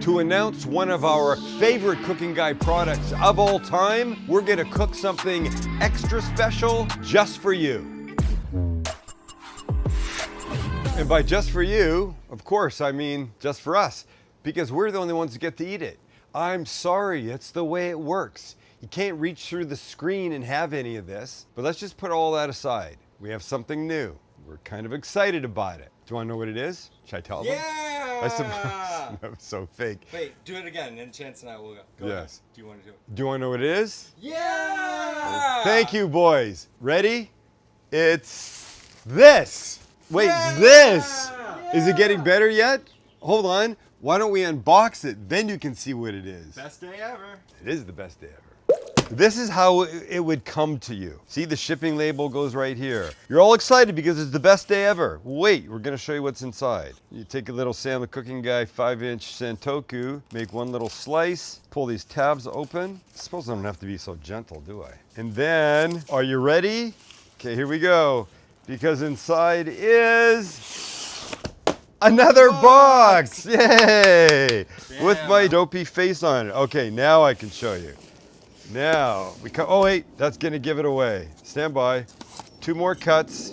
To announce one of our favorite cooking guy products of all time, we're gonna cook something extra special just for you. And by just for you, of course, I mean just for us, because we're the only ones that get to eat it. I'm sorry, it's the way it works. You can't reach through the screen and have any of this, but let's just put all that aside. We have something new. We're kind of excited about it. Do you want to know what it is? Should I tell them? Yeah! I suppose. That was so fake. Wait, do it again, and Chance and I will go. Go Yes. ahead. Do you want to do it? Do you want to know what it is? Yeah! Thank you, boys. Ready? It's this. Wait, Yeah! this. Yeah! Is it getting better yet? Hold on. Why don't we unbox it? Then you can see what it is. Best day ever. It is the best day ever. This is how it would come to you. See, the shipping label goes right here. You're all excited because it's the best day ever. Wait, we're gonna show you what's inside. You take a little Sam the Cooking Guy 5-inch Santoku, make one little slice, pull these tabs open. I suppose I don't have to be so gentle, do I? And then, are you ready? Okay, here we go. Because inside is another box! Yay! Damn. With my dopey face on it. Okay, now I can show you. Now, oh wait, that's gonna give it away. Stand by. 2 more cuts.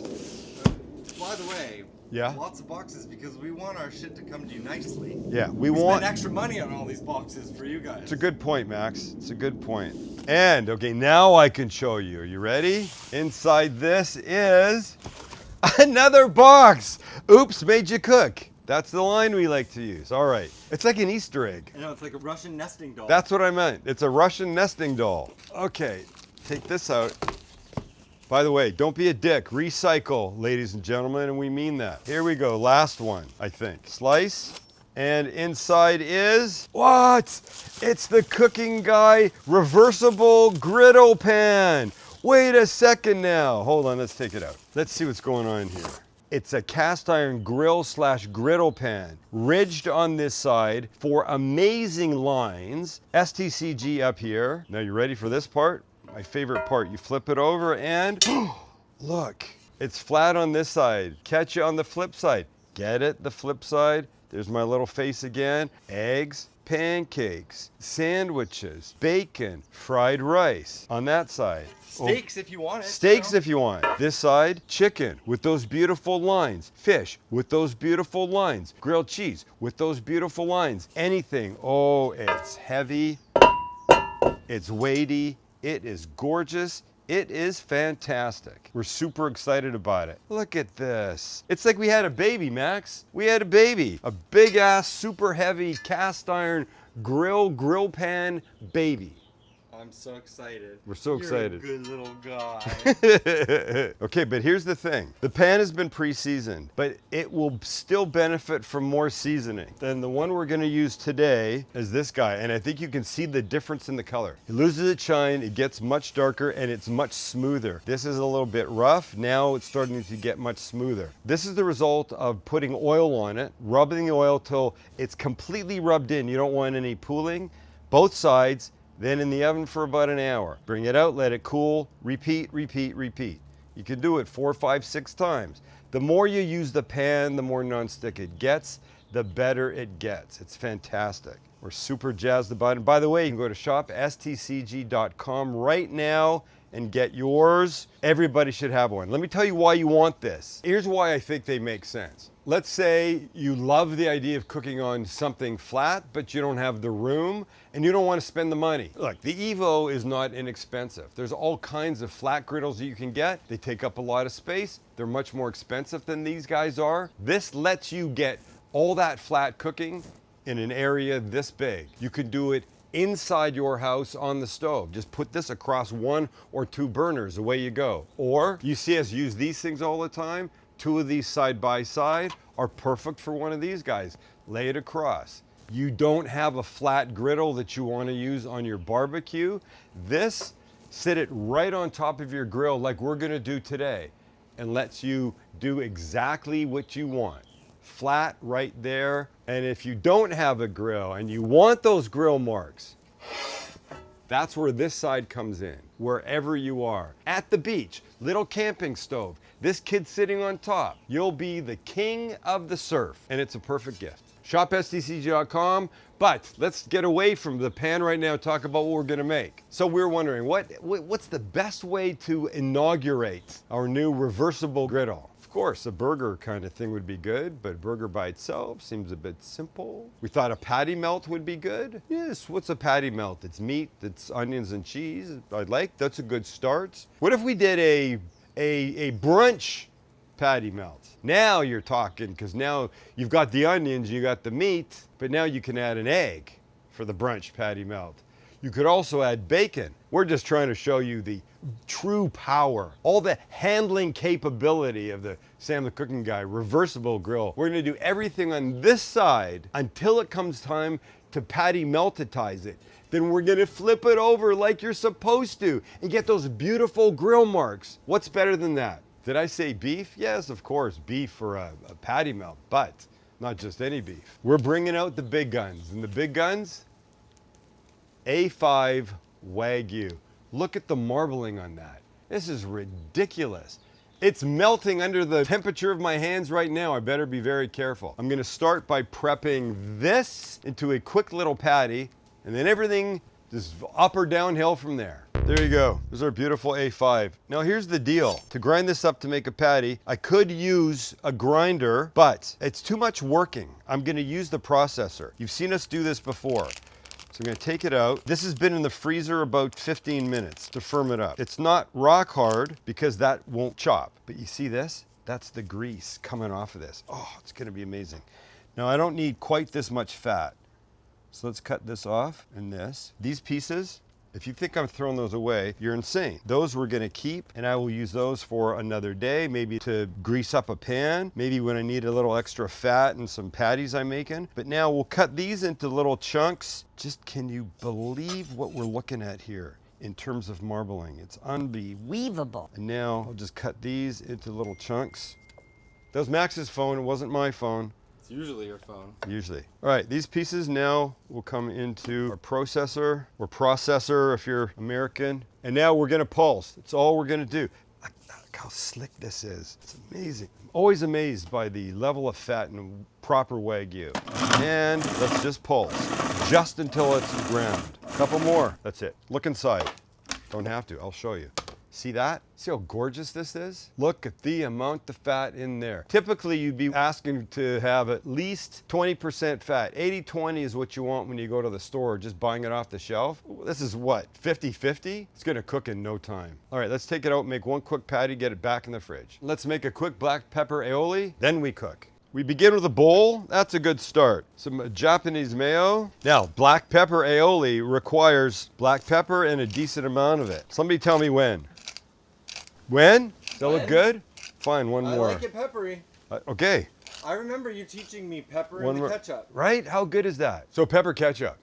By the way, Yeah? lots of boxes because we want our shit to come to you nicely. Yeah, We want. spend extra money on all these boxes for you guys. It's a good point, Max. It's a good point. And, okay, now I can show you. Are you ready? Inside this is another box. Oops, made you cook. That's the line we like to use. All right. It's like an Easter egg. I know, it's like a Russian nesting doll. That's what I meant. It's a Russian nesting doll. Okay, take this out. By the way, don't be a dick. Recycle, ladies and gentlemen, and we mean that. Here we go, last one, I think. Slice, and inside is, what? It's the Cooking Guy Reversible Griddle Pan. Wait a second now. Hold on, let's take it out. Let's see what's going on here. It's a cast iron grill / griddle pan, ridged on this side for amazing lines. STCG up here. Now you ready for this part? My favorite part. You flip it over and look, it's flat on this side. Catch you on the flip side. Get it? The flip side. There's my little face again. Eggs, pancakes, sandwiches, bacon, fried rice on that side. Steaks if you want it. Steaks if you want. This side, chicken with those beautiful lines. Fish with those beautiful lines. Grilled cheese with those beautiful lines. Anything. Oh, it's heavy. It's weighty. It is gorgeous. It is fantastic. We're super excited about it. Look at this. It's like we had a baby, Max. We had a baby. A big ass, super heavy cast iron grill pan baby. I'm so excited. We're so excited. You're a good little guy. Okay, but here's the thing. The pan has been pre-seasoned, but it will still benefit from more seasoning. Then the one we're gonna use today is this guy, and I think you can see the difference in the color. It loses its shine, it gets much darker, and it's much smoother. This is a little bit rough. Now it's starting to get much smoother. This is the result of putting oil on it, rubbing the oil till it's completely rubbed in. You don't want any pooling. Both sides. Then in the oven for about an hour. Bring it out, let it cool, repeat, repeat, repeat. You can do it 4, 5, 6 times. The more you use the pan, the more nonstick it gets, the better it gets. It's fantastic. We're super jazzed about it. By the way, you can go to shopstcg.com right now and get yours. Everybody should have one. Let me tell you why you want this. Here's why I think they make sense. Let's say you love the idea of cooking on something flat, but you don't have the room and you don't want to spend the money. Look, the Evo is not inexpensive. There's all kinds of flat griddles that you can get. They take up a lot of space. They're much more expensive than these guys are. This lets you get all that flat cooking in an area this big. You could do it inside your house on the stove. Just put this across 1 or 2 burners, away you go. Or you see us use these things all the time. 2 of these side by side are perfect for one of these guys. Lay it across. You don't have a flat griddle that you want to use on your barbecue. This, sit it right on top of your grill like we're going to do today, and lets you do exactly what you want. Flat right there. And if you don't have a grill and you want those grill marks, that's where this side comes in. wherever you are. At the beach, little camping stove, this kid sitting on top. You'll be the king of the surf, and it's a perfect gift. ShopSTCG.com, but let's get away from the pan right now and talk about what we're gonna make. So we're wondering, what's the best way to inaugurate our new reversible griddle? Of course, a burger kind of thing would be good, but burger by itself seems a bit simple. We thought a patty melt would be good. Yes, what's a patty melt? It's meat, it's onions and cheese. That's a good start. What if we did a brunch patty melt? Now you're talking, because now you've got the onions, you got the meat, but now you can add an egg for the brunch patty melt. You could also add bacon. We're just trying to show you the true power, all the handling capability of the Sam the Cooking Guy reversible grill. We're gonna do everything on this side until it comes time to patty meltitize it. Then we're gonna flip it over like you're supposed to and get those beautiful grill marks. What's better than that? Did I say beef? Yes, of course, beef for a patty melt, but not just any beef. We're bringing out the big guns, and the big guns, A5 wagyu. Look at the marbling on that. This is ridiculous. It's melting under the temperature of my hands right now. I better be very careful. I'm gonna start by prepping this into a quick little patty, and then everything just up or downhill from there. There you go. This is our beautiful A5. Now here's the deal. To grind this up to make a patty, I could use a grinder, but it's too much working. I'm gonna use the processor. You've seen us do this before. So I'm gonna take it out. This has been in the freezer about 15 minutes to firm it up. It's not rock hard because that won't chop. But you see this? That's the grease coming off of this. Oh, it's gonna be amazing. Now I don't need quite this much fat. So let's cut this off and this. These pieces, if you think I'm throwing those away, you're insane. Those we're gonna keep, and I will use those for another day, maybe to grease up a pan, maybe when I need a little extra fat and some patties I'm making. But now we'll cut these into little chunks. Just, can you believe what we're looking at here in terms of marbling? It's unbelievable. And now I'll just cut these into little chunks. That was Max's phone, it wasn't my phone. It's usually your phone. Usually. All right, these pieces now will come into our processor, or processor if you're American. And now we're gonna pulse. That's all we're gonna do. Look how slick this is. It's amazing. I'm always amazed by the level of fat in proper wagyu. And let's just pulse, just until it's ground. A couple more, that's it. Look inside. Don't have to, I'll show you. See that? See how gorgeous this is? Look at the amount of fat in there. Typically, you'd be asking to have at least 20% fat. 80-20 is what you want when you go to the store, just buying it off the shelf. This is what, 50-50? It's gonna cook in no time. All right, let's take it out, make one quick patty, get it back in the fridge. Let's make a quick black pepper aioli, then we cook. We begin with a bowl. That's a good start. Some Japanese mayo. Now, black pepper aioli requires black pepper and a decent amount of it. Somebody tell me when. When? Does that look good? Fine, one more. I like it peppery. Okay. I remember you teaching me pepper One and the more. ketchup. Right? How good is that? So pepper ketchup.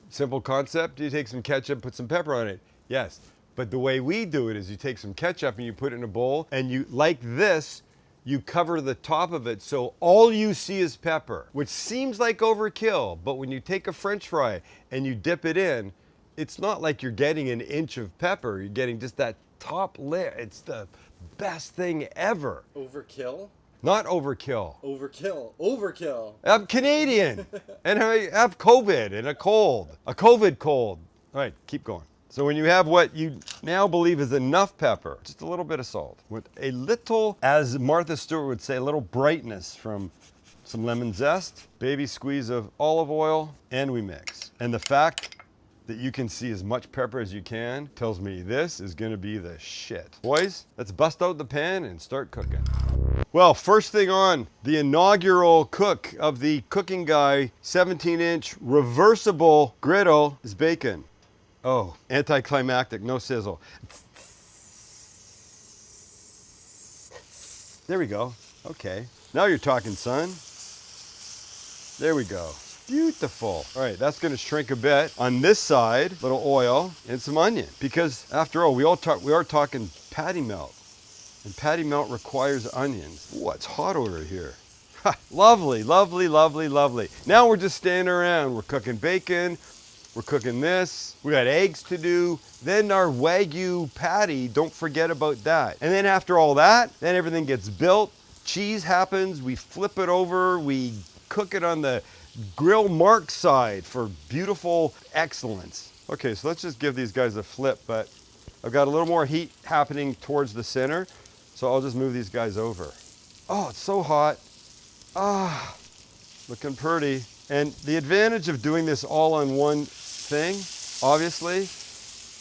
Simple concept. You take some ketchup, put some pepper on it. Yes. But the way we do it is you take some ketchup and you put it in a bowl, and you, like this, you cover the top of it so all you see is pepper, which seems like overkill, but when you take a French fry and you dip it in, it's not like you're getting an inch of pepper. You're getting just that top layer. It's the best thing ever. Overkill? Not overkill. Overkill. Overkill. I'm Canadian and I have COVID and a cold. A COVID cold. All right, keep going. So when you have what you now believe is enough pepper, just a little bit of salt, with a little, as Martha Stewart would say, a little brightness from some lemon zest, baby squeeze of olive oil, and we mix. And the fact that you can see as much pepper as you can tells me this is gonna be the shit. Boys, let's bust out the pan and start cooking. Well, first thing on, the inaugural cook of the Cooking Guy 17-inch reversible griddle is bacon. Oh, anticlimactic, no sizzle. There we go. Okay. Now you're talking, son. There we go. Beautiful. All right, that's gonna shrink a bit. On this side, little oil and some onion. Because after all, we are talking patty melt. And patty melt requires onions. Ooh, it's hot over here. Ha, lovely, lovely, lovely, lovely. Now we're just standing around. We're cooking bacon. We're cooking this. We got eggs to do. Then our wagyu patty, don't forget about that. And then after all that, then everything gets built. Cheese happens, we flip it over, we cook it on the grill mark side for beautiful excellence. Okay, so let's just give these guys a flip, but I've got a little more heat happening towards the center, so I'll just move these guys over. Oh, it's so hot. Ah, looking pretty. And the advantage of doing this all on one thing, obviously,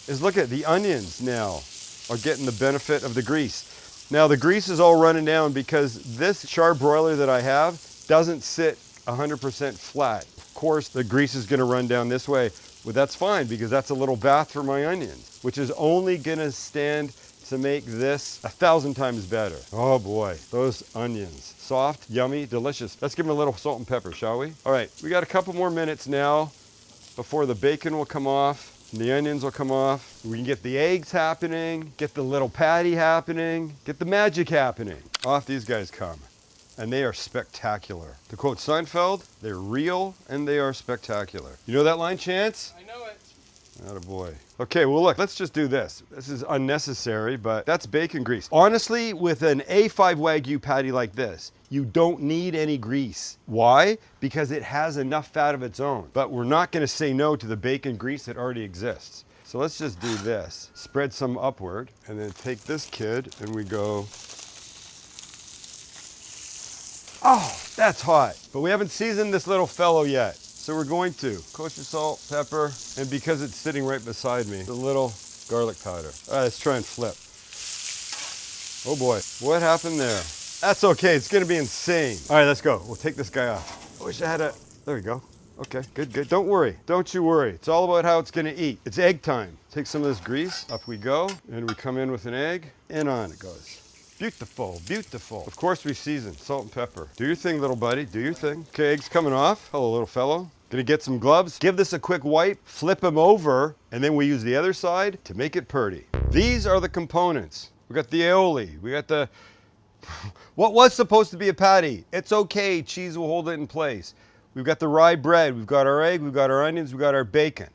is look at the onions now are getting the benefit of the grease. Now the grease is all running down because this char broiler that I have doesn't sit 100% flat. Of course, the grease is gonna run down this way, but that's fine because that's a little bath for my onions, which is only gonna stand to make this 1,000 times better. Oh boy, those onions. Soft, yummy, delicious. Let's give them a little salt and pepper, shall we? All right, we got a couple more minutes now before the bacon will come off and the onions will come off. We can get the eggs happening, get the little patty happening, get the magic happening. Off these guys come. And they are spectacular. To quote Seinfeld, they're real and they are spectacular. You know that line, Chance? I know it. Attaboy. Okay, well look, let's just do this. This is unnecessary, but that's bacon grease. Honestly, with an A5 Wagyu patty like this, you don't need any grease. Why? Because it has enough fat of its own. But we're not gonna say no to the bacon grease that already exists. So let's just do this. Spread some upward, and then take this kid, and we go, oh, that's hot. But we haven't seasoned this little fellow yet. So we're going to kosher salt, pepper, and because it's sitting right beside me, a little garlic powder. All right, let's try and flip. Oh boy, what happened there? That's okay, it's gonna be insane. All right, let's go. We'll take this guy off. I wish I had a, there we go. Okay, good, good. Don't worry, don't you worry. It's all about how it's gonna eat. It's egg time. Take some of this grease, up we go, and we come in with an egg, and on it goes. Beautiful, beautiful. Of course we season, salt and pepper. Do your thing, little buddy, do your thing. Okay, eggs coming off. Hello, little fellow. Gonna get some gloves, give this a quick wipe, flip them over, and then we use the other side to make it purty. These are the components. We got the aioli, we got the, what was supposed to be a patty. It's okay, cheese will hold it in place. We've got the rye bread, we've got our egg, we've got our onions, we've got our bacon.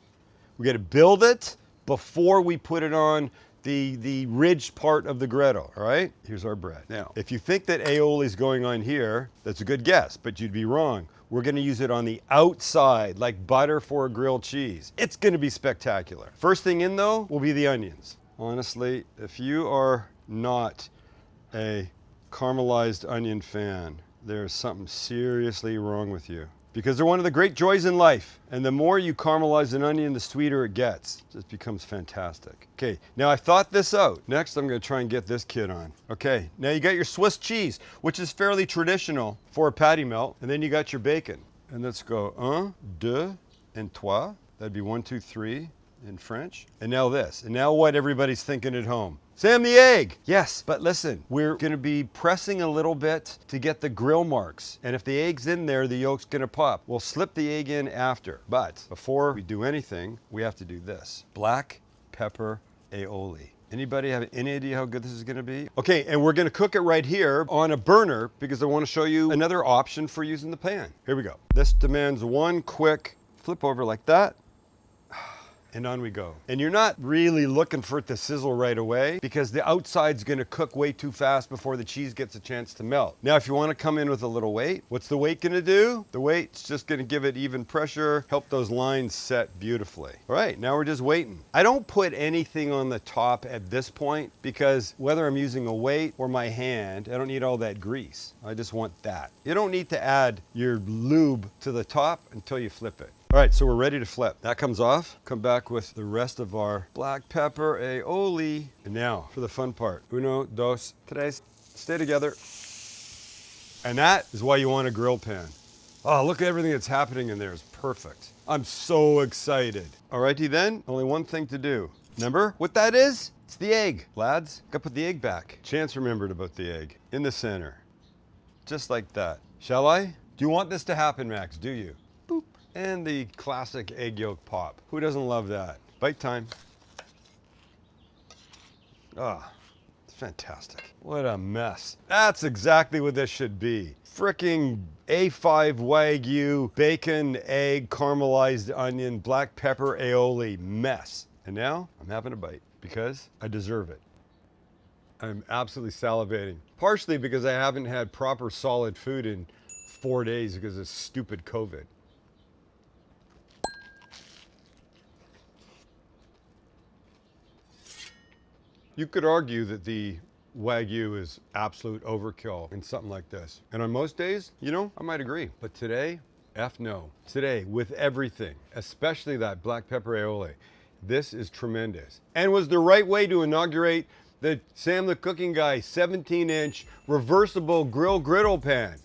We gotta build it before we put it on the ridged part of the griddle, all right? Here's our bread. Now, if you think that aioli is going on here, that's a good guess, but you'd be wrong. We're gonna use it on the outside, like butter for a grilled cheese. It's gonna be spectacular. First thing in though, will be the onions. Honestly, if you are not a caramelized onion fan, there's something seriously wrong with you. Because they're one of the great joys in life. And the more you caramelize an onion, the sweeter it gets. It just becomes fantastic. Okay, now I thought this out. Next, I'm gonna try and get this kid on. Okay, now you got your Swiss cheese, which is fairly traditional for a patty melt. And then you got your bacon. And let's go un, deux, and trois. That'd be 1, 2, 3 in French. And now this. And now what everybody's thinking at home. Sam, the egg! Yes, but listen, we're gonna be pressing a little bit to get the grill marks. And if the egg's in there, the yolk's gonna pop. We'll slip the egg in after. But before we do anything, we have to do this. Black pepper aioli. Anybody have any idea how good this is gonna be? Okay, and we're gonna cook it right here on a burner because I wanna show you another option for using the pan. Here we go. This demands one quick flip over like that. And on we go. And you're not really looking for it to sizzle right away because the outside's gonna cook way too fast before the cheese gets a chance to melt. Now, if you wanna come in with a little weight, what's the weight gonna do? The weight's just gonna give it even pressure, help those lines set beautifully. All right, now we're just waiting. I don't put anything on the top at this point because whether I'm using a weight or my hand, I don't need all that grease. I just want that. You don't need to add your lube to the top until you flip it. All right, so we're ready to flip. That comes off. Come back with the rest of our black pepper aioli. And now for the fun part. Uno, dos, tres. Stay together. And that is why you want a grill pan. Oh, look at everything that's happening in there. It's perfect. I'm so excited. All righty then, only one thing to do. Remember what that is? It's the egg, lads. Gotta put the egg back. Chance remembered about the egg. In the center. Just like that. Shall I? Do you want this to happen, Max? Do you? Boop. And the classic egg yolk pop. Who doesn't love that? Bite time. Ah, it's fantastic. What a mess. That's exactly what this should be. Fricking A5 Wagyu, bacon, egg, caramelized onion, black pepper, aioli mess. And now I'm having a bite because I deserve it. I'm absolutely salivating. Partially because I haven't had proper solid food in 4 days because of stupid COVID. You could argue that the Wagyu is absolute overkill in something like this. And on most days, you know, I might agree. But today, F no. Today, with everything, especially that black pepper aioli, this is tremendous. And was the right way to inaugurate the Sam the Cooking Guy 17-inch reversible griddle pan.